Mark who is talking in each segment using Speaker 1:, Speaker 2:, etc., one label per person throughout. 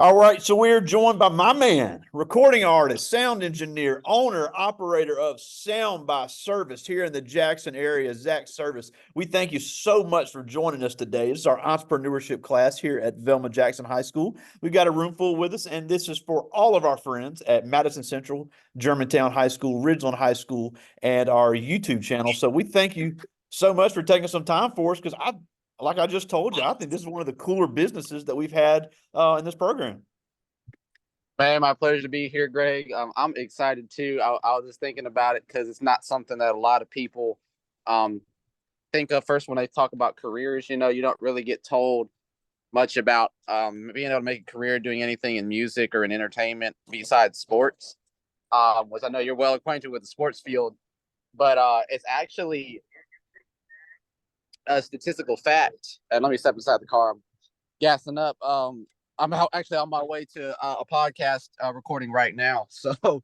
Speaker 1: All right, so we are joined by my man, recording artist, sound engineer, owner, operator of Sound by Servis here in the Jackson area, Zach Service. We thank you so much for joining us today. This is our entrepreneurship class here at Velma Jackson High School. We've got a room full with us, and this is for all of our friends at Madison Central, Germantown High School, Ridgeland High School, and our YouTube channel. So we thank you so much for taking some time for us because like I just told you, I think this is one of the cooler businesses that we've had in this program.
Speaker 2: Man, my pleasure to be here, Greg. I'm excited too. I was just thinking about it because it's not something that a lot of people um, think of first when they talk about careers. You don't really get told much about being able to make a career doing anything in music or in entertainment besides sports, which I know you're well acquainted with the sports field. But it's actually a statistical fact. And let me step inside the car. I'm gassing up. I'm actually on my way to a podcast recording right now. So,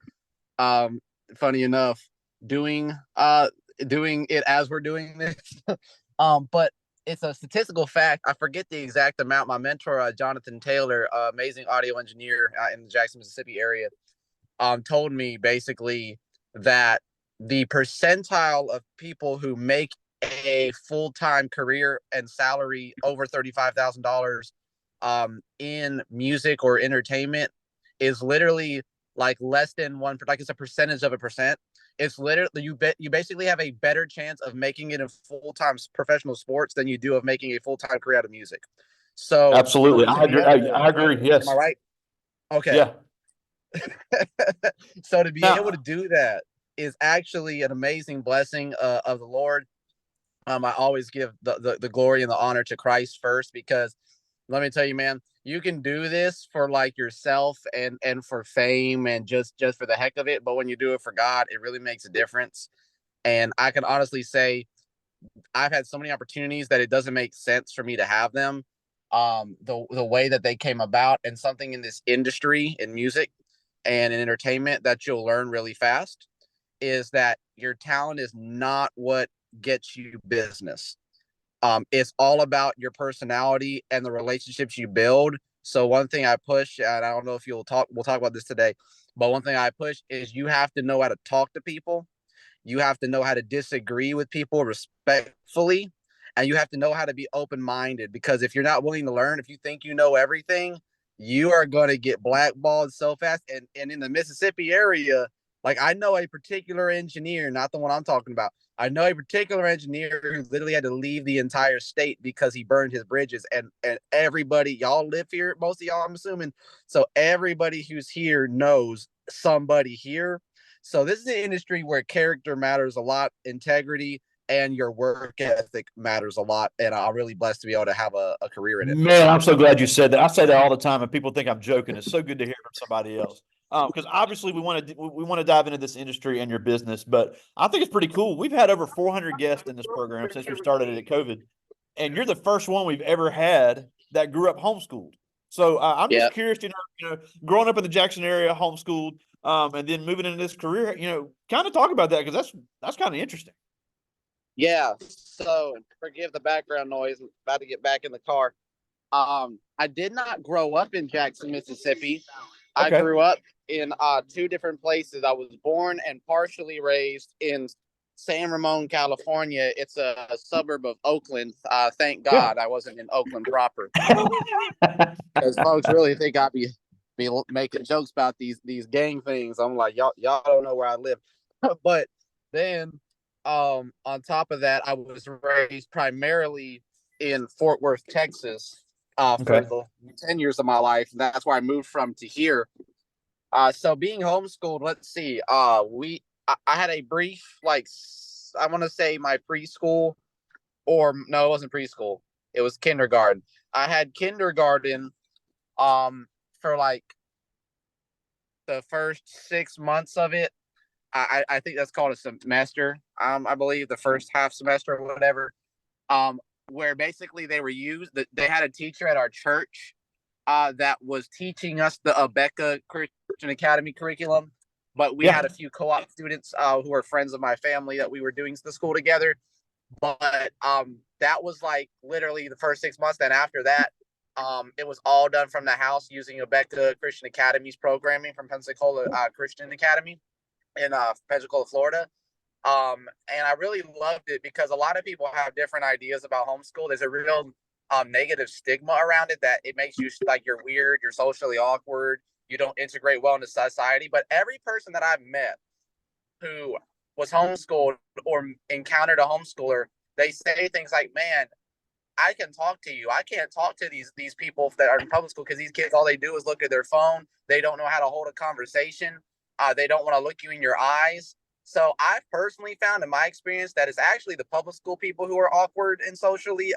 Speaker 2: um, funny enough, doing doing it as we're doing this. But it's a statistical fact. I forget the exact amount. My mentor, Jonathan Taylor, amazing audio engineer in the Jackson, Mississippi area, told me basically that the percentile of people who make a full-time career and salary over $35,000 in music or entertainment is literally like less than one, like it's a percentage of a percent. It's literally you basically have a better chance of making it in full-time professional sports than you do of making a full-time career out of music. So
Speaker 1: Absolutely.
Speaker 2: to
Speaker 1: I
Speaker 2: be
Speaker 1: agree.
Speaker 2: able to,
Speaker 1: I agree.
Speaker 2: am I
Speaker 1: Yes.
Speaker 2: right? Okay.
Speaker 1: Yeah.
Speaker 2: So to be able to
Speaker 1: Now,
Speaker 2: do that is actually an amazing blessing of the Lord. I always give the glory and the honor to Christ first because let me tell you, man, you can do this for like yourself and for fame and just for the heck of it. But when you do it for God, it really makes a difference. And I can honestly say I've had so many opportunities that it doesn't make sense for me to have them. The way that they came about and something in this industry in music and in entertainment that you'll learn really fast is that your talent is not what gets you business. It's all about your personality and the relationships you build. So one thing I push, and I don't know if we'll talk about this today, but one thing I push is you have to know how to talk to people. You have to know how to disagree with people respectfully, and you have to know how to be open-minded because if you're not willing to learn, if you think you know everything, you are going to get blackballed so fast. And in the Mississippi area, like I know a particular engineer, not the one I'm talking about. I know a particular engineer who literally had to leave the entire state because he burned his bridges. And everybody, y'all live here, most of y'all, I'm assuming. So everybody who's here knows somebody here. So this is an industry where character matters a lot, integrity and your work ethic matters a lot. And I'm really blessed to be able to have a career in it.
Speaker 1: man, I'm so glad you said that. I say that all the time, and people think I'm joking. It's so good to hear from somebody else. Because obviously we want to dive into this industry and your business, but I think it's pretty cool. We've had over 400 guests in this program since we started it at COVID, and you're the first one we've ever had that grew up homeschooled. So I'm just
Speaker 2: Yeah.
Speaker 1: curious, growing up in the Jackson area, homeschooled, and then moving into this career, kind of talk about that because that's kind of interesting.
Speaker 2: Yeah. So forgive the background noise. I'm about to get back in the car. I did not grow up in Jackson, Mississippi. I
Speaker 1: Okay.
Speaker 2: grew up in two different places. I was born and partially raised in San Ramon, California. It's a suburb of Oakland. Thank
Speaker 1: Yeah.
Speaker 2: God I wasn't in Oakland proper, because folks really think I'd be making jokes about these gang things. I'm like, y'all don't know where I live. But then, on top of that, I was raised primarily in Fort Worth, Texas, for
Speaker 1: Okay.
Speaker 2: the 10 years of my life. And that's where I moved from to here. So being homeschooled, let's see, I had a brief I want to say my preschool, or no, it wasn't preschool. It was kindergarten. I had kindergarten um for like the first 6 months of it. I think that's called a semester. I believe the first half semester or whatever. Um, where basically they had a teacher at our church that was teaching us the Abeka Christian Academy curriculum. But we had
Speaker 1: Yeah.
Speaker 2: a few co-op students who were friends of my family that we were doing the school together. But that was like literally the first 6 months. Then after that, It was all done from the house using Abeka Christian Academy's programming from Pensacola Christian Academy in Pensacola, Florida. And I really loved it because a lot of people have different ideas about homeschool. There's a real negative stigma around it that it makes you like you're weird, you're socially awkward, you don't integrate well into society. But every person that I've met who was homeschooled or encountered a homeschooler, they say things like, "Man, I can talk to you. I can't talk to these people that are in public school because these kids, all they do is look at their phone. They don't know how to hold a conversation. They don't want to look you in your eyes." So I've personally found in my experience that it's actually the public school people who are awkward and socially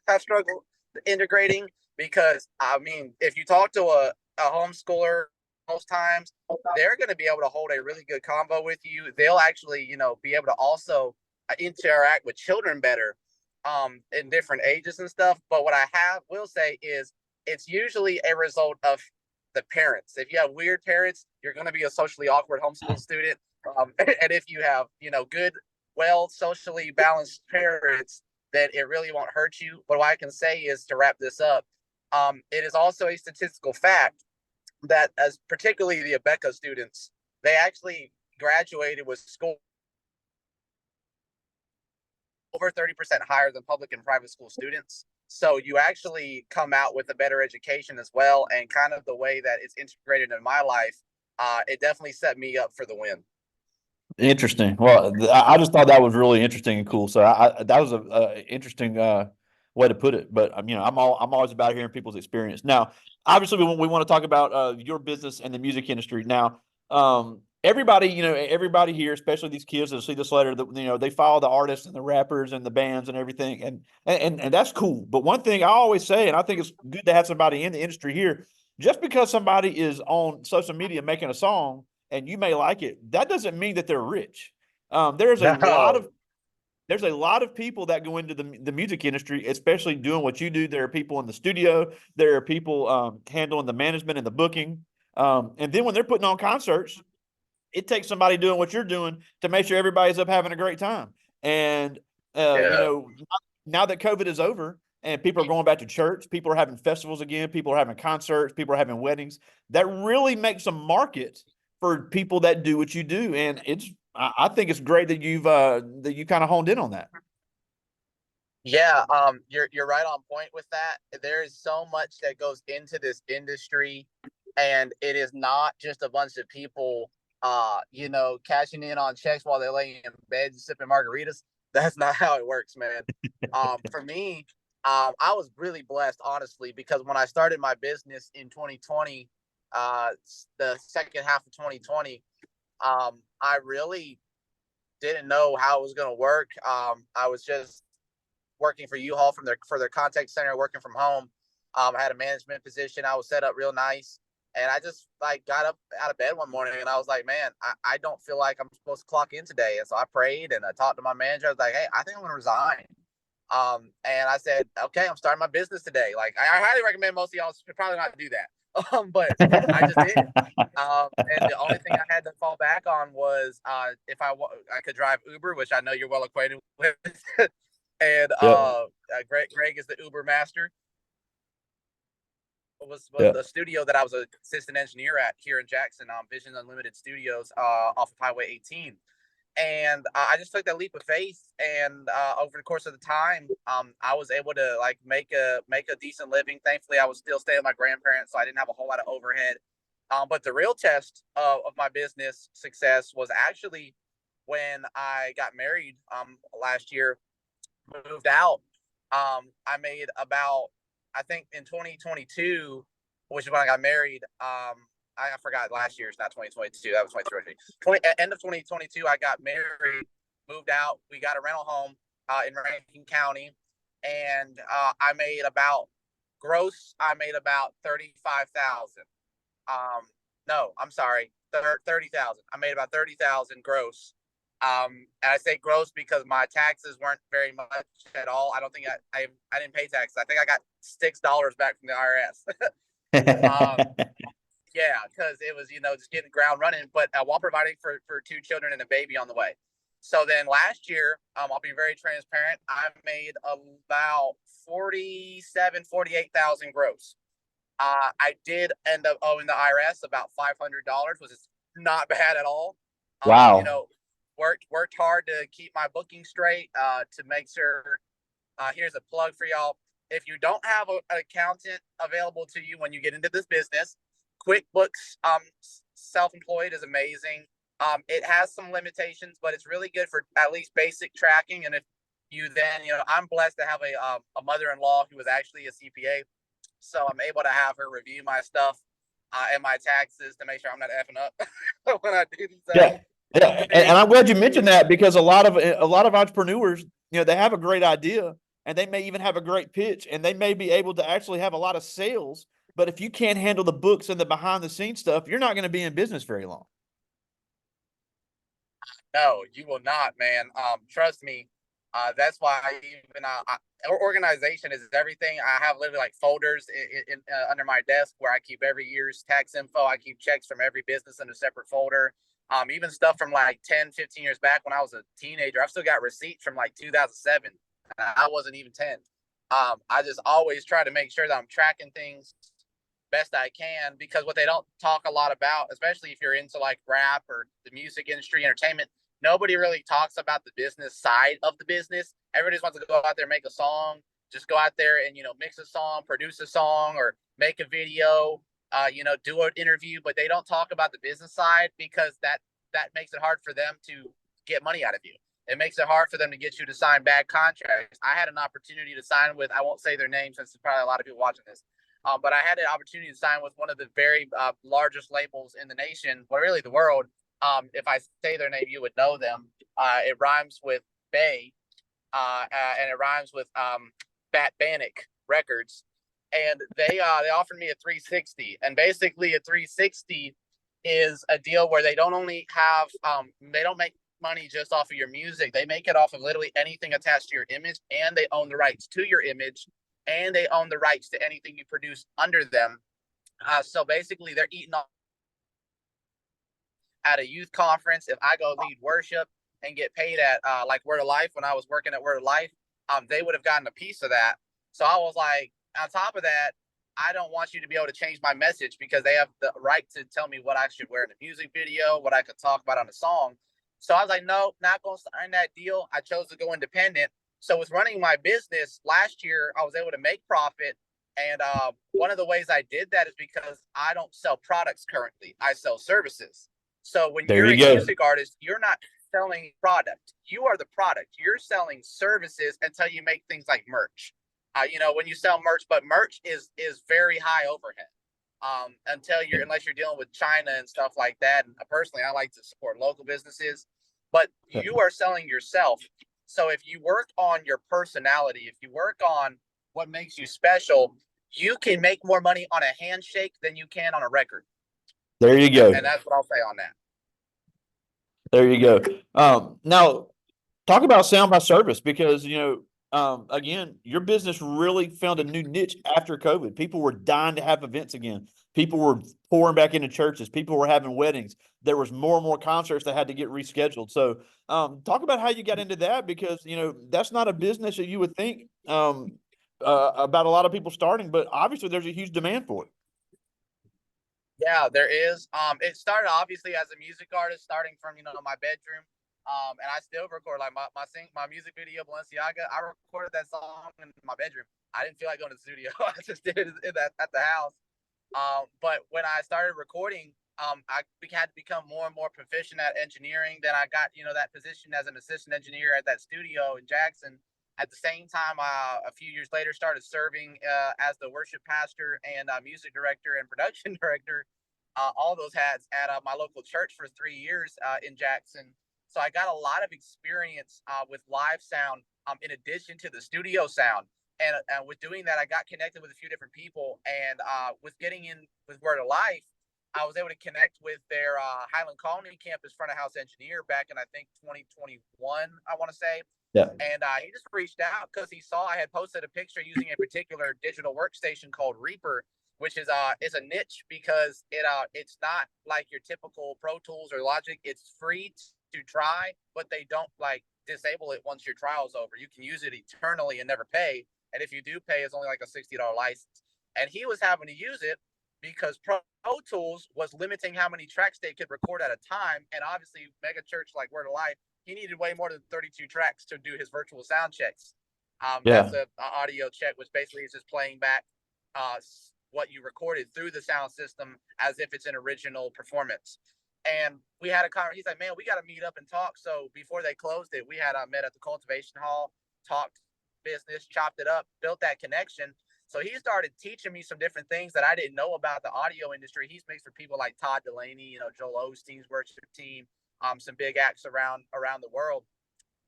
Speaker 2: have struggled integrating. Because I mean, if you talk to a homeschooler, most times they're going to be able to hold a really good convo with you. They'll actually, be able to also interact with children better in different ages and stuff. But what I will say is it's usually a result of the parents. If you have weird parents, you're going to be a socially awkward homeschool student. And if you have, good, well, socially balanced parents, then it really won't hurt you. But what I can say is, to wrap this up, it is also a statistical fact that, as particularly the Abeka students, they actually graduated with school over 30% higher than public and private school students. So you actually come out with a better education as well. And kind of the way that it's integrated in my life, it definitely set me up for the win.
Speaker 1: Interesting. Well, I just thought that was really interesting and cool. So that was a interesting way to put it. But I'm always about hearing people's experience. Now, obviously, we want to talk about your business and the music industry. Now, everybody here, especially these kids that see this letter, that they follow the artists and the rappers and the bands and everything, and that's cool. But one thing I always say, and I think it's good to have somebody in the industry here, just because somebody is on social media making a song and you may like it, that doesn't mean that they're rich. There's a lot of people that go into the music industry, especially doing what you do. There are people in the studio. There are people handling the management and the booking. And then when they're putting on concerts, it takes somebody doing what you're doing to make sure everybody's up having a great time. And
Speaker 2: Yeah.
Speaker 1: now that COVID is over and people are going back to church, people are having festivals again, people are having concerts, people are having weddings. That really makes a market for people that do what you do. And I think it's great that you kind of honed in on that.
Speaker 2: Yeah, you're right on point with that. There is so much that goes into this industry, and it is not just a bunch of people, cashing in on checks while they're laying in bed and sipping margaritas. That's not how it works, man. For me, I was really blessed, honestly, because when I started my business in 2020, the second half of 2020, I really didn't know how it was going to work. I was just working for U-Haul for their contact center, working from home. I had a management position. I was set up real nice. And I just got up out of bed one morning and I was like, man, I don't feel like I'm supposed to clock in today. And so I prayed and I talked to my manager. I was like, hey, I think I'm going to resign. And I said, okay, I'm starting my business today. Like, I highly recommend most of y'all should probably not do that. But I just did. And the only thing I had to fall back on was if I could drive Uber, which I know you're well acquainted with. And
Speaker 1: Yeah.
Speaker 2: Greg is the Uber master. Was
Speaker 1: Yeah.
Speaker 2: the studio that I was an assistant engineer at here in Jackson, Vision Unlimited Studios, off of Highway 18. And I just took that leap of faith, and over the course of the time, I was able to make a decent living. Thankfully, I was still staying with my grandparents, so I didn't have a whole lot of overhead. But the real test of my business success was actually when I got married last year, moved out. I made about, I think in 2022, which is when I got married. I forgot last year's not 2022. That was 2023. End of 2022, I got married, moved out. We got a rental home in Rankin County, and I made about 35,000. No, I'm sorry, 30,000. I made about 30,000 gross. And I say gross because my taxes weren't very much at all. I don't think I didn't pay taxes. I think I got $6 back from the IRS. Yeah, because it was just getting the ground running, but while providing for two children and a baby on the way. So then last year, I'll be very transparent. I made about 48,000 gross. I did end up owing the IRS about $500, which is not bad at all. You
Speaker 1: Wow.
Speaker 2: know, worked hard to keep my booking straight, to make sure. Here's a plug for y'all. If you don't have an accountant available to you when you get into this business, QuickBooks self-employed is amazing. It has some limitations, but it's really good for at least basic tracking. And if you then, I'm blessed to have a mother-in-law who was actually a CPA, so I'm able to have her review my stuff and my taxes to make sure I'm not effing up when I do these.
Speaker 1: Yeah. Yeah. And I'm glad you mentioned that, because a lot of entrepreneurs, they have a great idea and they may even have a great pitch and they may be able to actually have a lot of sales. But if you can't handle the books and the behind the scenes stuff, you're not going to be in business very long.
Speaker 2: No, you will not, man. Trust me. That's why organization is everything. I have literally like folders under my desk where I keep every year's tax info. I keep checks from every business in a separate folder. Even stuff from like 10, 15 years back when I was a teenager. I've still got receipts from like 2007. I wasn't even 10. I just always try to make sure that I'm tracking things best I can, because what they don't talk a lot about, especially if you're into like rap or the music industry, entertainment, nobody really talks about the business side of the business. Everybody just wants to go out there and make a song, just go out there and, mix a song, produce a song, or make a video, do an interview, but they don't talk about the business side, because that makes it hard for them to get money out of you. It makes it hard for them to get you to sign bad contracts. I had an opportunity to sign with, I won't say their name since there's probably a lot of people watching this, but I had an opportunity to sign with one of the very largest labels in the nation, or really the world. If I say their name, you would know them. It rhymes with Bay, and it rhymes with Fat Bannock Records. And they offered me a 360, and basically a 360 is a deal where they don't only have they don't make money just off of your music. They make it off of literally anything attached to your image, and they own the rights to your image, and they own the rights to anything you produce under them. So basically, they're eating off at a youth conference. If I go lead worship and get paid at like Word of Life, when I was working at Word of Life, they would have gotten a piece of that. So I was like, on top of that, I don't want you to be able to change my message, because they have the right to tell me what I should wear in a music video, what I could talk about on a song. So I was like, no, not going to sign that deal. I chose to go independent. So with running my business last year, I was able to make profit. And one of the ways I did that is because I don't sell products currently. I sell services. So when
Speaker 1: There
Speaker 2: you're
Speaker 1: you
Speaker 2: a
Speaker 1: go.
Speaker 2: music artist, you're not selling product. You are the product. You're selling services until you make things like merch. When you sell merch, but merch is very high overhead. Unless you're dealing with China and stuff like that. And personally, I like to support local businesses, but you are selling yourself. So if you work on your personality, if you work on what makes you special, you can make more money on a handshake than you can on a record.
Speaker 1: There you go.
Speaker 2: And that's what I'll say on that.
Speaker 1: There you go. Now talk about Sound by Service, because, again, your business really found a new niche after COVID. People were dying to have events again. People were pouring back into churches. People were having weddings. There was more and more concerts that had to get rescheduled. So, talk about how you got into that, because, that's not a business that you would think, about a lot of people starting, but obviously there's a huge demand for it.
Speaker 2: Yeah, there is. It started obviously as a music artist, starting from my bedroom. And I still record like my music video Balenciaga. I recorded that song in my bedroom. I didn't feel like going to the studio. I just did it at the house. But when I started recording, I had to become more and more proficient at engineering. Then I got that position as an assistant engineer at that studio in Jackson. At the same time, a few years later, started serving as the worship pastor and music director and production director, all those hats at my local church for 3 years in Jackson. So I got a lot of experience with live sound in addition to the studio sound. And with doing that, I got connected with a few different people. And with getting in with Word of Life, I was able to connect with their Highland Colony campus front of house engineer back in, I think, 2021, I want to say.
Speaker 1: Yeah.
Speaker 2: And he just reached out because he saw I had posted a picture using a particular digital workstation called Reaper, which is a niche because it's not like your typical Pro Tools or Logic. It's free to try, but they don't like disable it once your trial's over. You can use it eternally and never pay. And if you do pay, it's only like a $60 license. And he was having to use it because Pro Tools was limiting how many tracks they could record at a time. And obviously, mega church like Word of Life, he needed way more than 32 tracks to do his virtual sound checks. That's a audio check, which basically is just playing back what you recorded through the sound system as if it's an original performance. And we had a conversation. He's like, man, we got to meet up and talk. So before they closed it, we had met at the cultivation hall, talked business, chopped it up, built that connection. So he started teaching me some different things that I didn't know about the audio industry. He's mixed for people like Todd Delaney, you know, Joel Osteen's worship team, some big acts around the world.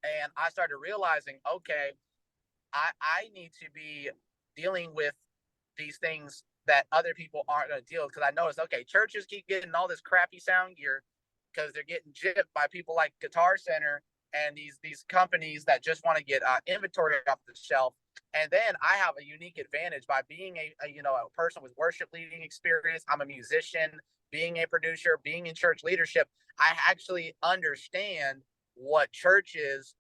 Speaker 2: And I started realizing, okay, I need to be dealing with these things that other people aren't going to deal with. Because I noticed, okay, churches keep getting all this crappy sound gear because they're getting gypped by people like Guitar Center and these companies that just want to get inventory off the shelf. And then I have a unique advantage by being a person with worship leading experience. I'm a musician, being a producer, being in church leadership. I actually understand what churches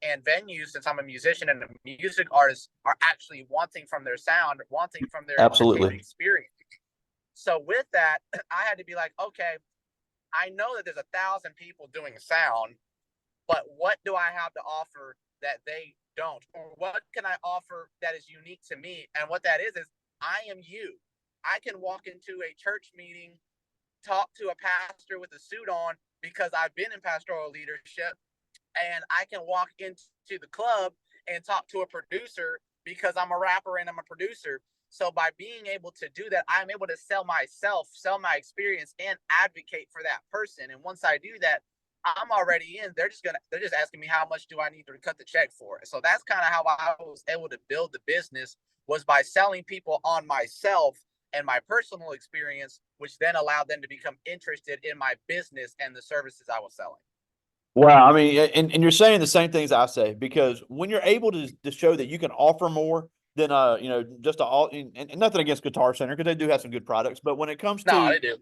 Speaker 2: and venues, since I'm a musician and a music artist, are actually wanting from their sound, wanting from their entertainment experience. So with that, I had to be like, okay, I know that there's 1,000 people doing sound, but what do I have to offer that they don't? Or what can I offer that is unique to me? And what that is I am you. I can walk into a church meeting, talk to a pastor with a suit on because I've been in pastoral leadership, and I can walk into the club and talk to a producer because I'm a rapper and I'm a producer. So by being able to do that, I'm able to sell myself, sell my experience, and advocate for that person. And once I do that, I'm already in. They're just asking me how much do I need to cut the check for it. So that's kind of how I was able to build the business, was by selling people on myself and my personal experience, which then allowed them to become interested in my business and the services I was selling.
Speaker 1: Wow. I mean, and you're saying the same things I say, because when you're able to show that you can offer more than, just all, and nothing against Guitar Center, because they do have some good products, but when it comes to,
Speaker 2: no, they do.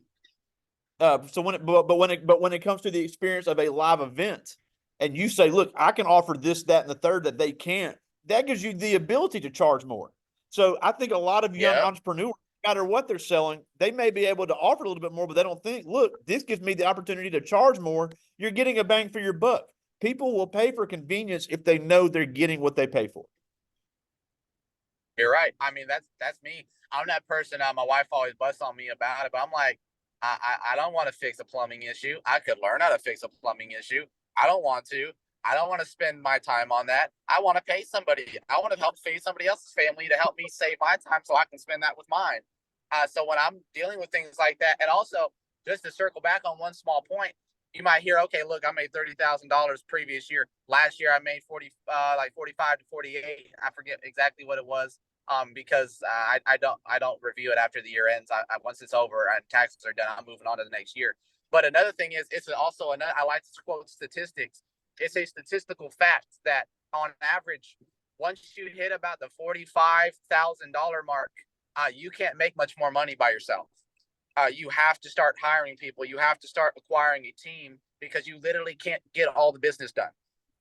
Speaker 1: When it comes to the experience of a live event, and you say, look, I can offer this, that, and the third that they can't, that gives you the ability to charge more. So I think a lot of young entrepreneurs, no matter what they're selling, they may be able to offer a little bit more, but they don't think, look, this gives me the opportunity to charge more. You're getting a bang for your buck. People will pay for convenience if they know they're getting what they pay for.
Speaker 2: You're right. I mean, that's me. I'm that person. My wife always busts on me about it, but I'm like, I don't want to fix a plumbing issue. I could learn how to fix a plumbing issue. I don't want to. I don't want to spend my time on that. I want to pay somebody. I want to help feed somebody else's family to help me save my time so I can spend that with mine. So when I'm dealing with things like that, and also just to circle back on one small point, you might hear, okay, look, I made $30,000 previous year. Last year I made 45 to 48. I forget exactly what it was. Because I don't review it after the year ends. Once it's over and taxes are done, I'm moving on to the next year. But another thing is, it's also another. I like to quote statistics. It's a statistical fact that on average, once you hit about the $45,000 mark, you can't make much more money by yourself. You have to start hiring people. You have to start acquiring a team, because you literally can't get all the business done,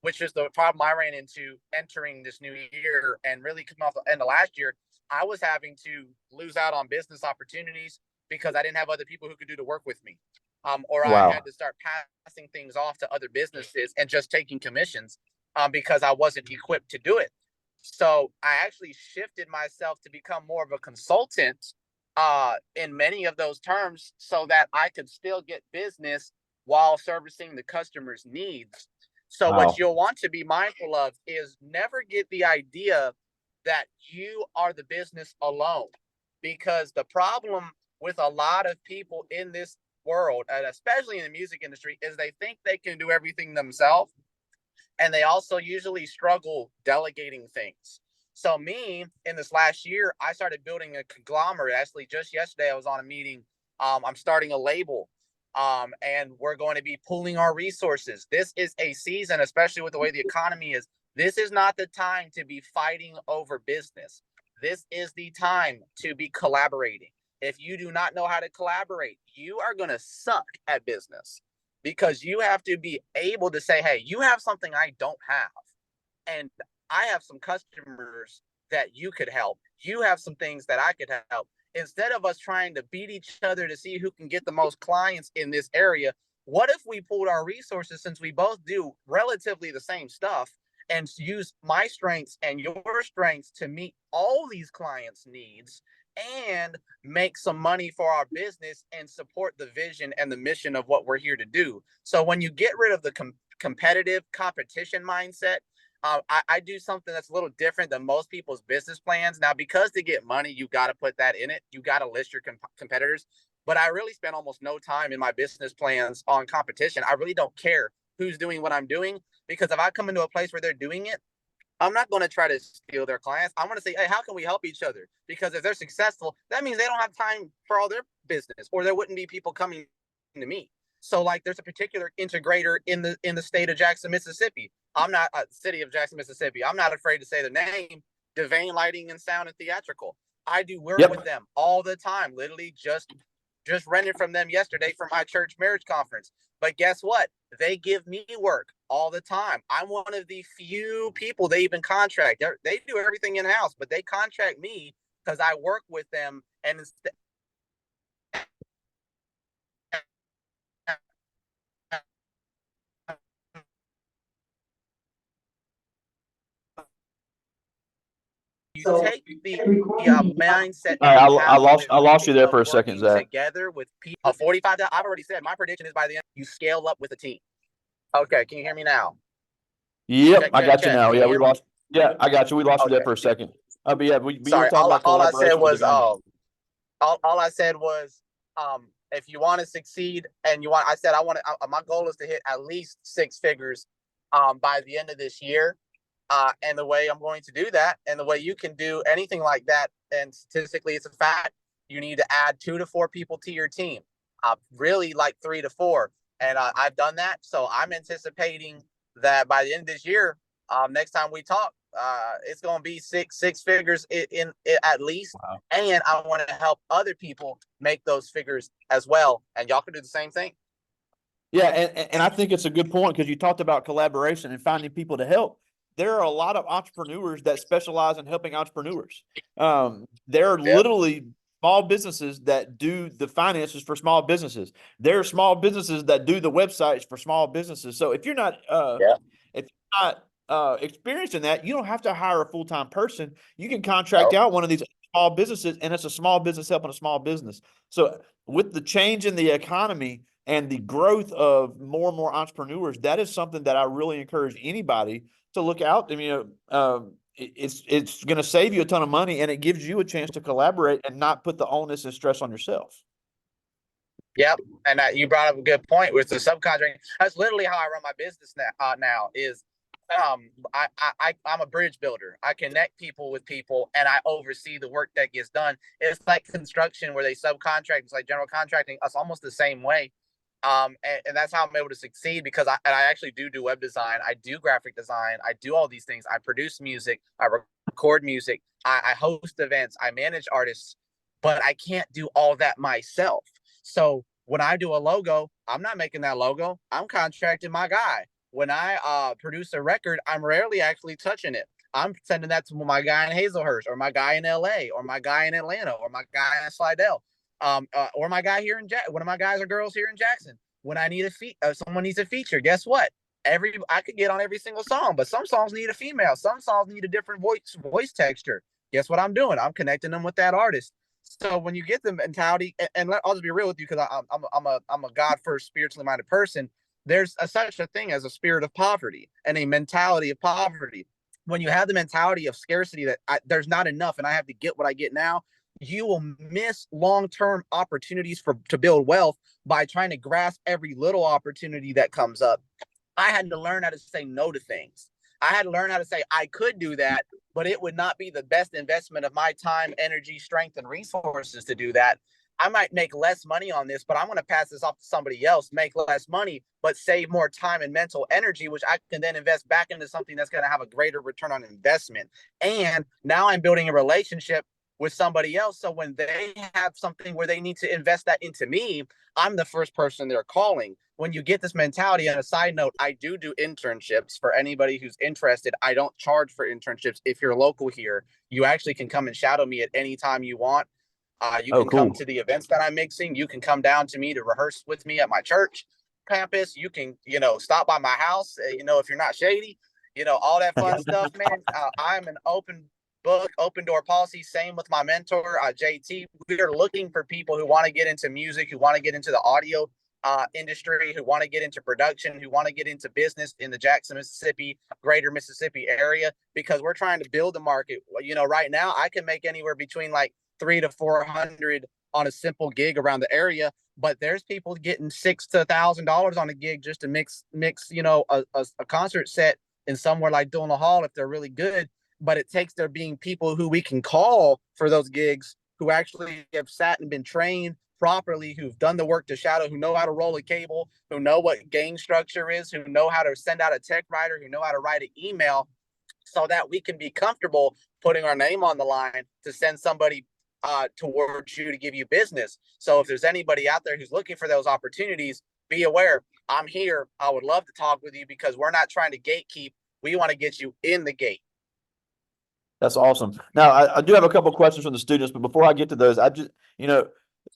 Speaker 2: which is the problem I ran into entering this new year and really coming off the end of last year. I was having to lose out on business opportunities because I didn't have other people who could do the work with me. Or I had to start passing things off to other businesses and just taking commissions because I wasn't equipped to do it. So I actually shifted myself to become more of a consultant in many of those terms, so that I could still get business while servicing the customer's needs. So what you'll want to be mindful of is never get the idea that you are the business alone, because the problem with a lot of people in this world, and especially in the music industry, is they think they can do everything themselves, and they also usually struggle delegating things. So me, in this last year, I started building a conglomerate. Actually, just yesterday I was on a meeting. I'm starting a label. And we're going to be pooling our resources. This is a season, especially with the way the economy is. This is not the time to be fighting over business. This is the time to be collaborating. If you do not know how to collaborate, you are going to suck at business. because you have to be able to say, hey, you have something I don't have. And I have some customers that you could help. You have some things that I could help. Instead of us trying to beat each other to see who can get the most clients in this area, what if we pooled our resources, since we both do relatively the same stuff, and use my strengths and your strengths to meet all these clients' needs and make some money for our business and support the vision and the mission of what we're here to do. So when you get rid of the competitive competition mindset, I do something that's a little different than most people's business plans. Now, because to get money, you got to put that in it. You got to list your competitors. But I really spend almost no time in my business plans on competition. I really don't care who's doing what I'm doing, because if I come into a place where they're doing it, I'm not going to try to steal their clients. I'm going to say, hey, how can we help each other? Because if they're successful, that means they don't have time for all their business, or there wouldn't be people coming to me. So like there's a particular integrator in the state of Jackson, Mississippi. I'm not city of Jackson, Mississippi. I'm not afraid to say the name, Devane Lighting and Sound and Theatrical. I do work with them all the time. Literally just rented from them yesterday for my church marriage conference. But guess what? They give me work all the time. I'm one of the few people they even contract. They do everything in-house, but they contract me because I work with them. And you take the mindset.
Speaker 1: All right, I lost you there for a second, Zach.
Speaker 2: Together with people, 45. I've already said my prediction is by the end you scale up with a team. Okay, can you hear me now?
Speaker 1: Yep, I got you now. Yeah, we lost. Yeah, I got you. We lost you there for a second. But yeah, you were talking about
Speaker 2: all I said was all I said was if you want to succeed and I said my goal is to hit at least 6 figures by the end of this year. And the way I'm going to do that, and the way you can do anything like that, and statistically it's a fact, you need to add 2 to 4 people to your team, really like 3 to 4. And I've done that. So I'm anticipating that by the end of this year, next time we talk, it's going to be six figures in at least. Wow. And I want to help other people make those figures as well. And y'all can do the same thing.
Speaker 1: Yeah. And I think it's a good point, because you talked about collaboration and finding people to help. There are a lot of entrepreneurs that specialize in helping entrepreneurs. There are literally small businesses that do the finances for small businesses. There are small businesses that do the websites for small businesses. So if you're not, experienced in that, you don't have to hire a full-time person. You can contract out one of these small businesses, and it's a small business helping a small business. So with the change in the economy and the growth of more and more entrepreneurs, that is something that I really encourage anybody to look out. I mean, it's going to save you a ton of money, and it gives you a chance to collaborate and not put the onus and stress on yourself.
Speaker 2: Yep, and you brought up a good point with the subcontracting. That's literally how I run my business now is I'm a bridge builder. I connect people with people, and I oversee the work that gets done. It's like construction where they subcontract. It's like general contracting. It's almost the same way. And that's how I'm able to succeed, because I actually do web design. I do graphic design. I do all these things. I produce music. I record music. I host events. I manage artists, but I can't do all that myself. So when I do a logo, I'm not making that logo. I'm contracting my guy. When I produce a record, I'm rarely actually touching it. I'm sending that to my guy in Hazelhurst, or my guy in LA, or my guy in Atlanta, or my guy in Slidell. Or my guy here in one of my guys or girls here in Jackson. When I need someone needs a feature, guess what? I could get on every single song, but some songs need a female. Some songs need a different voice texture. Guess what I'm doing? I'm connecting them with that artist. So when you get the mentality, and I'll just be real with you, because I'm a God first, spiritually minded person. There's such a thing as a spirit of poverty and a mentality of poverty. When you have the mentality of scarcity, that there's not enough and I have to get what I get now, you will miss long-term opportunities to build wealth by trying to grasp every little opportunity that comes up. I had to learn how to say no to things. I had to learn how to say I could do that, but it would not be the best investment of my time, energy, strength, and resources to do that. I might make less money on this, but I'm going to pass this off to somebody else, make less money, but save more time and mental energy, which I can then invest back into something that's going to have a greater return on investment. And now I'm building a relationship with somebody else. So when they have something where they need to invest that into me, I'm the first person they're calling. when you get this mentality, on a side note, I do internships for anybody who's interested. I don't charge for internships. If you're local here, you actually can come and shadow me at any time you want. You
Speaker 1: Oh,
Speaker 2: can come
Speaker 1: cool.
Speaker 2: to the events that I'm mixing. You can come down to me to rehearse with me at my church campus. You can, stop by my house, if you're not shady, all that fun stuff, man. I'm an open book, open door policy. Same with my mentor, JT. We are looking for people who want to get into music, who want to get into the audio industry, who want to get into production, who want to get into business in the Jackson, Mississippi, greater Mississippi area, because we're trying to build a market. Right now I can make anywhere between like 300 to 400 on a simple gig around the area, but there's people getting $600 to $1,000 on a gig just to mix, a concert set in somewhere like Dillon Hall if they're really good. But it takes there being people who we can call for those gigs, who actually have sat and been trained properly, who've done the work to shadow, who know how to roll a cable, who know what gain structure is, who know how to send out a tech writer, who know how to write an email, so that we can be comfortable putting our name on the line to send somebody towards you to give you business. So if there's anybody out there who's looking for those opportunities, be aware. I'm here. I would love to talk with you, because we're not trying to gatekeep. We want to get you in the gate.
Speaker 1: That's awesome. Now, I do have a couple questions from the students, but before I get to those, I just,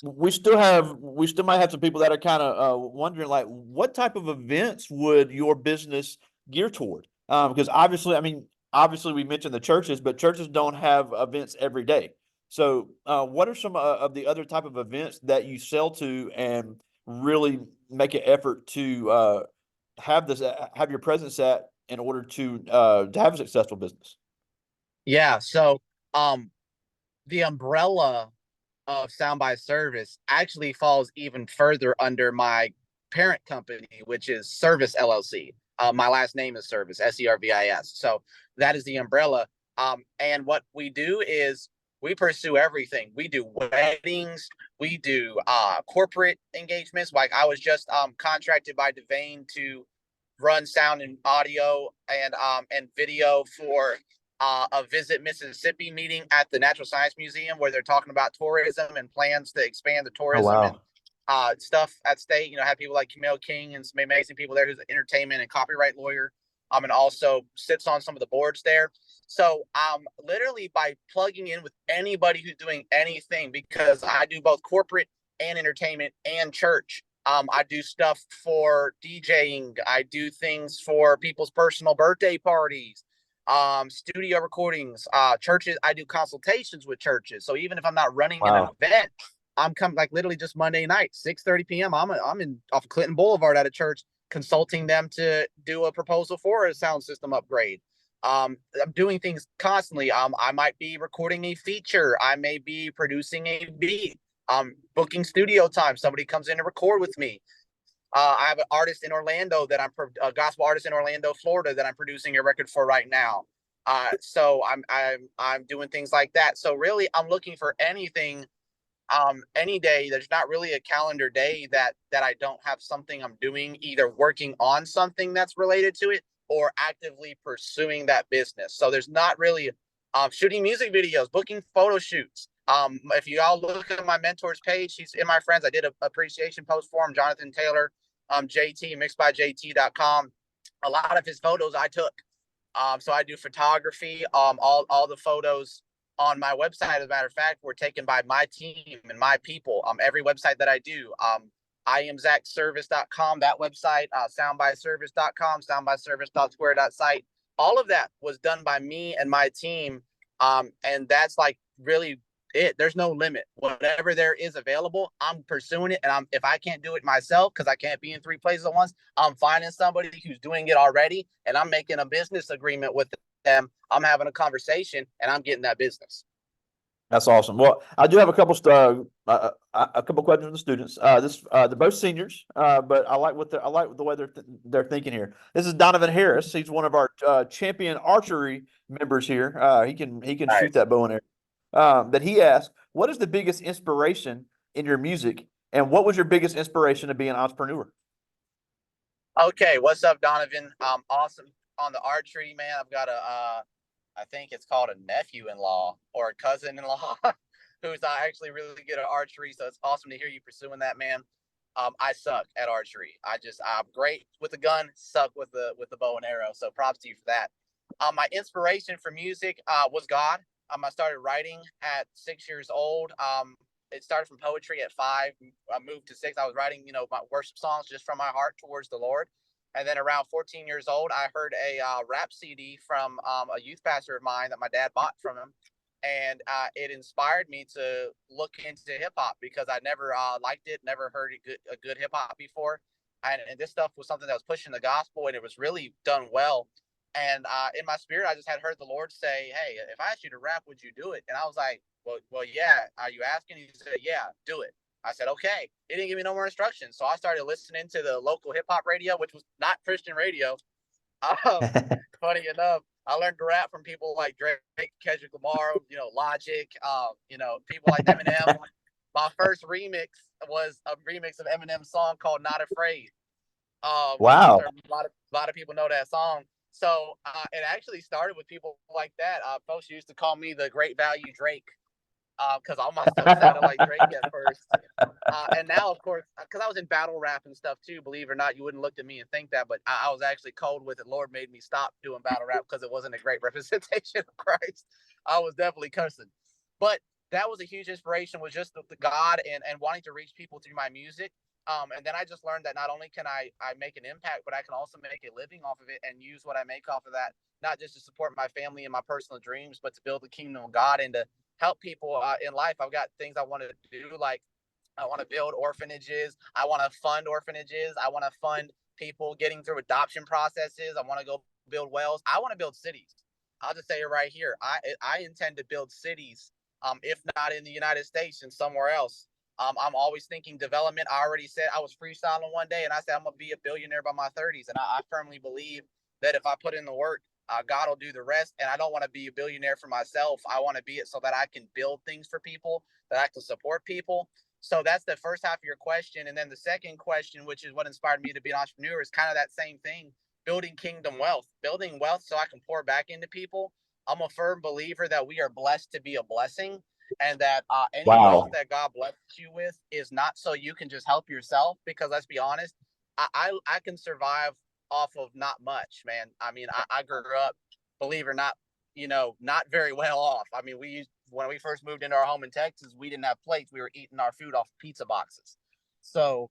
Speaker 1: we still might have some people that are kind of wondering, like, what type of events would your business gear toward? Because obviously we mentioned the churches, but churches don't have events every day. So, what are some of the other type of events that you sell to and really make an effort to have your presence at in order to have a successful business?
Speaker 2: Yeah. So the umbrella of Sound By Servis actually falls even further under my parent company, which is Servis LLC. My last name is Servis, Servis. So that is the umbrella. And what we do is we pursue everything. We do weddings, we do corporate engagements. Like I was just contracted by Devane to run sound and audio and video for a Visit Mississippi meeting at the Natural Science Museum, where they're talking about tourism and plans to expand the
Speaker 1: Oh,
Speaker 2: tourism and
Speaker 1: wow.
Speaker 2: stuff at state. Have people like Camille King and some amazing people there, who's an entertainment and copyright lawyer, and also sits on some of the boards there. So literally by plugging in with anybody who's doing anything, because I do both corporate and entertainment and church. I do stuff for DJing. I do things for people's personal birthday parties, studio recordings, churches. I do consultations with churches. So even if I'm not running an
Speaker 1: Wow.
Speaker 2: event, I'm coming like literally just Monday night, 6:30 p.m. I'm in off of Clinton Boulevard at a church, consulting them to do a proposal for a sound system upgrade. I'm doing things constantly. I might be recording a feature. I may be producing a beat. Booking studio time. Somebody comes in to record with me. I have an artist in Orlando that a gospel artist in Orlando, Florida, that I'm producing a record for right now. So I'm doing things like that. So really, I'm looking for anything, any day. There's not really a calendar day that I don't have something I'm doing, either working on something that's related to it or actively pursuing that business. So there's not really shooting music videos, booking photo shoots. If you all look at my mentor's page, he's in my friends. I did an appreciation post for him, Jonathan Taylor, JT, mixedbyjt.com. A lot of his photos I took. So I do photography. All the photos on my website, as a matter of fact, were taken by my team and my people. Every website that I do, I am ZachServis.com, that website, soundbyservis.com, soundbyservis.square.site. All of that was done by me and my team. And that's like really it. There's no limit. Whatever there is available, I'm pursuing it. And if I can't do it myself, because I can't be in 3 places at once, I'm finding somebody who's doing it already, and I'm making a business agreement with them. I'm having a conversation, and I'm getting that business.
Speaker 1: That's awesome. Well, I do have a couple questions from the students. They're both seniors, but I like the way they're thinking here. This is Donovan Harris. He's one of our champion archery members here. He can shoot
Speaker 2: Nice.
Speaker 1: that bow and arrow. But he asked, "What is the biggest inspiration in your music, and what was your biggest inspiration to be an entrepreneur?"
Speaker 2: Okay, what's up, Donovan? Awesome on the archery, man. I've got I think it's called a nephew-in-law or a cousin-in-law who's actually really good at archery. So it's awesome to hear you pursuing that, man. I suck at archery. I'm great with the gun, suck with the bow and arrow. So props to you for that. My inspiration for music was God. I started writing at 6 years old. It started from poetry at 5. I moved to 6. I was writing, my worship songs just from my heart towards the Lord. And then around 14 years old, I heard a rap CD from a youth pastor of mine that my dad bought from him. And it inspired me to look into hip hop because I never liked it, never heard a good hip hop before. And this stuff was something that was pushing the gospel, and it was really done well. And in my spirit, I just had heard the Lord say, "Hey, if I asked you to rap, would you do it?" And I was like, "Well, yeah. Are you asking?" He said, "Yeah, do it." I said, "Okay." He didn't give me no more instructions, so I started listening to the local hip hop radio, which was not Christian radio. Um, Funny enough, I learned to rap from people like Drake, Kendrick Lamar, Logic, people like Eminem. My first remix was a remix of Eminem's song called "Not Afraid." I'm
Speaker 1: Wow.
Speaker 2: sure a lot of people know that song. So it actually started with people like that. Folks used to call me the Great Value Drake because all my stuff sounded like Drake at first. And now, of course, because I was in battle rap and stuff too, believe it or not, you wouldn't look at me and think that, but I was actually cold with it. Lord made me stop doing battle rap because it wasn't a great representation of Christ. I was definitely cursing. But that was a huge inspiration, was just the God and wanting to reach people through my music. And then I just learned that not only can I make an impact, but I can also make a living off of it and use what I make off of that, not just to support my family and my personal dreams, but to build the kingdom of God and to help people in life. I've got things I want to do, like I want to build orphanages. I want to fund orphanages. I want to fund people getting through adoption processes. I want to go build wells. I want to build cities. I'll just say it right here. I intend to build cities, if not in the United States and somewhere else. I'm always thinking development. I already said, I was freestyling one day and I said I'm gonna be a billionaire by my 30s, and I firmly believe that if I put in the work, God will do the rest. And I don't want to be a billionaire for myself. I want to be it so that I can build things for people, that I can support people. So that's the first half of your question. And then the second question, which is what inspired me to be an entrepreneur, is kind of that same thing: building kingdom wealth, building wealth so I can pour back into people. I'm a firm believer that we are blessed to be a blessing, and that any wealth
Speaker 1: Wow.
Speaker 2: that God blesses you with is not so you can just help yourself. Because let's be honest, I can survive off of not much, man. I mean, I grew up, believe it or not, not very well off. I mean, when we first moved into our home in Texas, we didn't have plates. We were eating our food off pizza boxes. So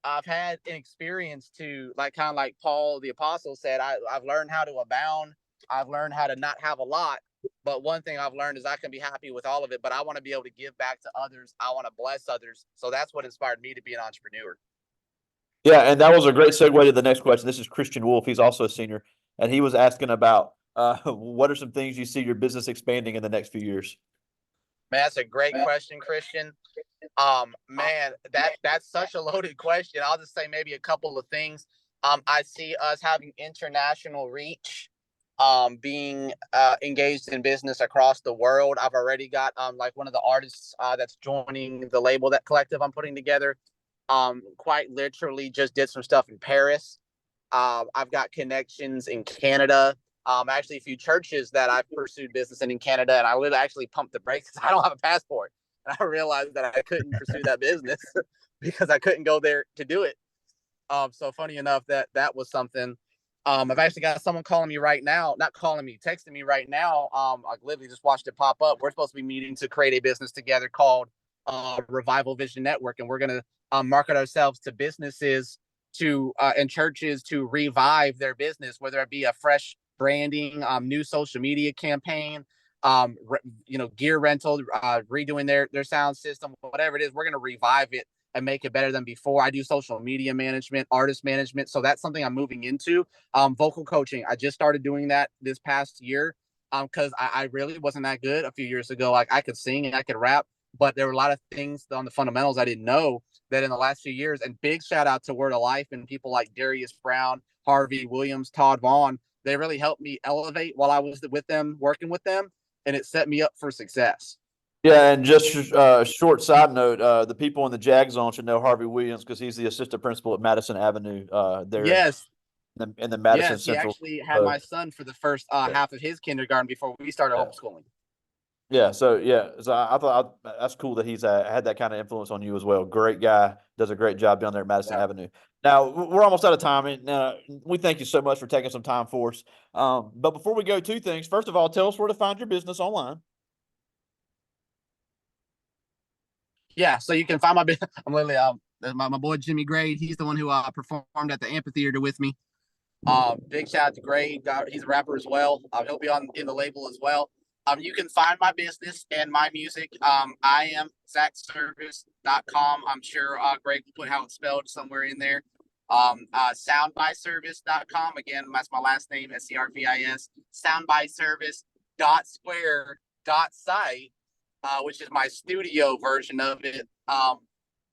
Speaker 2: I've had an experience to, like, kind of like Paul the apostle said, I've learned how to abound. I've learned how to not have a lot. But one thing I've learned is I can be happy with all of it, but I want to be able to give back to others. I want to bless others. So that's what inspired me to be an entrepreneur.
Speaker 1: Yeah, and that was a great segue to the next question. This is Christian Wolf. He's also a senior, and he was asking about what are some things you see your business expanding in the next few years?
Speaker 2: Man, that's a great question, Christian. Man, that's such a loaded question. I'll just say maybe a couple of things. I see us having international reach, being engaged in business across the world. I've already got like one of the artists that's joining the label, that collective I'm putting together. Quite literally just did some stuff in Paris. I've got connections in Canada. Actually, a few churches that I've pursued business in Canada, and I would actually pump the brakes because I don't have a passport. And I realized that I couldn't pursue that business because I couldn't go there to do it. So funny enough, that was something. I've actually got someone calling me right now, not calling me, texting me right now. I literally just watched it pop up. We're supposed to be meeting to create a business together called Revival Vision Network, and we're gonna market ourselves to businesses and churches to revive their business, whether it be a fresh branding, new social media campaign, gear rental, redoing their sound system, whatever it is. We're gonna revive it and make it better than before. I do social media management, artist management. So that's something I'm moving into. Vocal coaching. I just started doing that this past year because I really wasn't that good a few years ago. Like, I could sing and I could rap, but there were a lot of things on the fundamentals I didn't know that in the last few years. And big shout out to Word of Life and people like Darius Brown, Harvey Williams, Todd Vaughn. They really helped me elevate while I was with them, working with them, and it set me up for success.
Speaker 1: Yeah, and just short side note, the people in the Jag Zone should know Harvey Williams because he's the assistant principal at Madison Avenue there
Speaker 2: Yes,
Speaker 1: in the Madison
Speaker 2: yes, he
Speaker 1: Central.
Speaker 2: actually had my son for the first
Speaker 1: Yeah.
Speaker 2: half of his kindergarten before we started
Speaker 1: Yeah.
Speaker 2: homeschooling.
Speaker 1: Yeah, so I thought that's cool that he's had that kind of influence on you as well. Great guy, does a great job down there at Madison
Speaker 2: Yeah.
Speaker 1: Avenue. Now we're almost out of time, and we thank you so much for taking some time for us. But before we go, two things. First of all, tell us where to find your business online.
Speaker 2: Yeah, so you can find my I'm literally my boy Jimmy Gray. He's the one who performed at the amphitheater with me. Big shout out to Gray. He's a rapper as well. He'll be on in the label as well. You can find my business and my music. I am ZachServis.com. I'm sure Greg will put how it's spelled somewhere in there. SoundByServis.com. Again, that's my last name, SERVIS. SoundByServis.square.site, which is my studio version of it.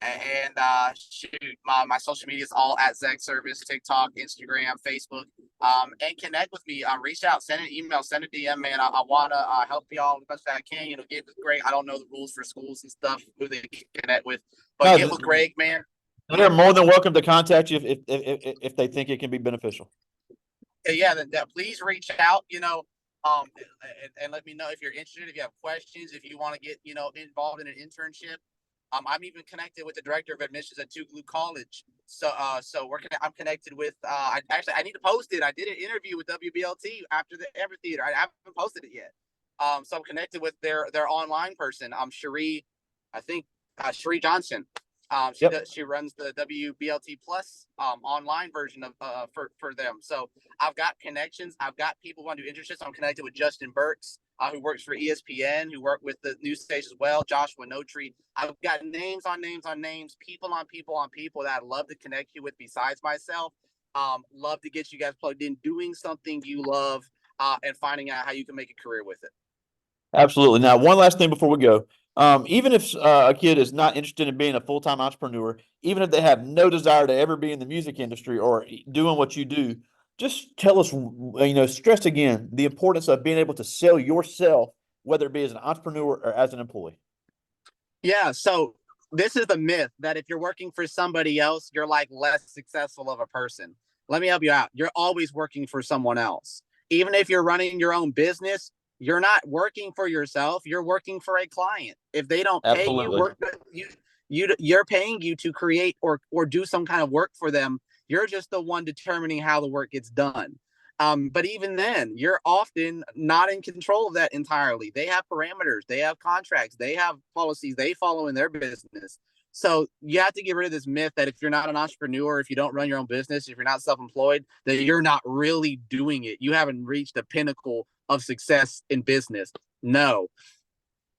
Speaker 2: And shoot, my social media is all at Zach Service, TikTok, Instagram, Facebook. And connect with me. Reach out, send an email, send a DM, man. I want to help y'all as much as I can. Get with Greg. I don't know the rules for schools and stuff, who they can connect with, but
Speaker 1: No,
Speaker 2: get with Greg, man.
Speaker 1: they're more than welcome to contact you if they think it can be beneficial.
Speaker 2: Yeah, please reach out. And let me know if you're interested. If you have questions, if you want to get involved in an internship. I'm even connected with the director of admissions at Tougaloo College. So I'm connected with. I need to post it. I did an interview with WBLT after the amphitheater. I haven't posted it yet. So I'm connected with their online person. Cherie, I think Cherie Johnson. She runs the WBLT Plus online version of for them. So I've got connections. I've got people who want to do internships. I'm connected with Justin Burks, who works for ESPN, who work with the news station as well. Joshua Notary. I've got names on names on names, people on people on people that I'd love to connect you with besides myself. Love to get you guys plugged in, doing something you love, and finding out how you can make a career with it.
Speaker 1: Absolutely. Now, one last thing before we go. Even if a kid is not interested in being a full-time entrepreneur, even if they have no desire to ever be in the music industry or doing what you do, just tell us, stress again the importance of being able to sell yourself, whether it be as an entrepreneur or as an employee.
Speaker 2: Yeah. So this is the myth that if you're working for somebody else, you're like less successful of a person. Let me help you out. You're always working for someone else. Even if you're running your own business, you're not working for yourself. You're working for a client. If they don't pay you're paying you to create or do some kind of work for them. You're just the one determining how the work gets done. But even then, you're often not in control of that entirely. They have parameters, they have contracts, they have policies they follow in their business. So you have to get rid of this myth that if you're not an entrepreneur, if you don't run your own business, if you're not self-employed, that you're not really doing it. You haven't reached the pinnacle of success in business. No.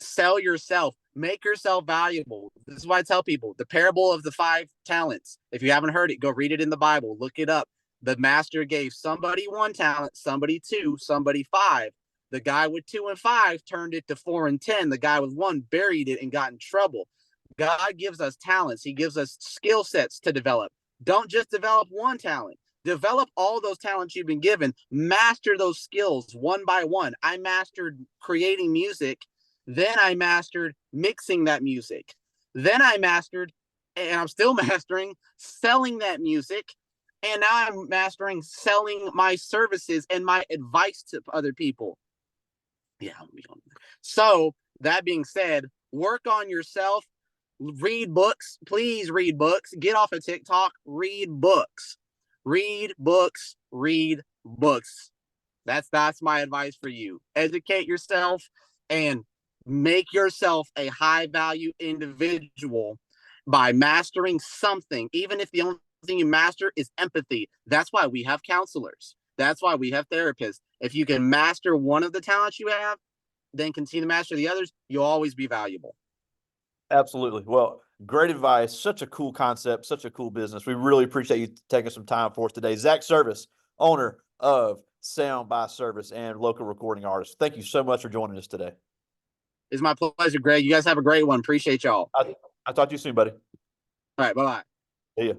Speaker 2: Sell yourself, make yourself valuable. This is why I tell people the parable of the 5 talents. If you haven't heard it, go read it in the Bible, look it up. The master gave somebody 1 talent, somebody 2, somebody 5. The guy with 2 and 5 turned it to 4 and 10. The guy with 1 buried it and got in trouble. God gives us talents. He gives us skill sets to develop. Don't just develop 1 talent. Develop all those talents you've been given. Master those skills one by one. I mastered creating music. Then I mastered mixing that music. Then I mastered, and I'm still mastering, selling that music. And now I'm mastering selling my services and my advice to other people. Yeah. So that being said, work on yourself. Read books. Please read books. Get off of TikTok. Read books. Read books. Read books. That's my advice for you. Educate yourself and make yourself a high value individual by mastering something, even if the only thing you master is empathy. That's why we have counselors. That's why we have therapists. If you can master one of the talents you have, then continue to master the others, you'll always be valuable.
Speaker 1: Absolutely. Well, great advice. Such a cool concept, such a cool business. We really appreciate you taking some time for us today. Zach Service, owner of Sound by Servis and local recording artist. Thank you so much for joining us today.
Speaker 2: It's my pleasure, Greg. You guys have a great one. Appreciate y'all.
Speaker 1: I'll talk to you soon, buddy.
Speaker 2: All right. Bye-bye.
Speaker 1: See ya.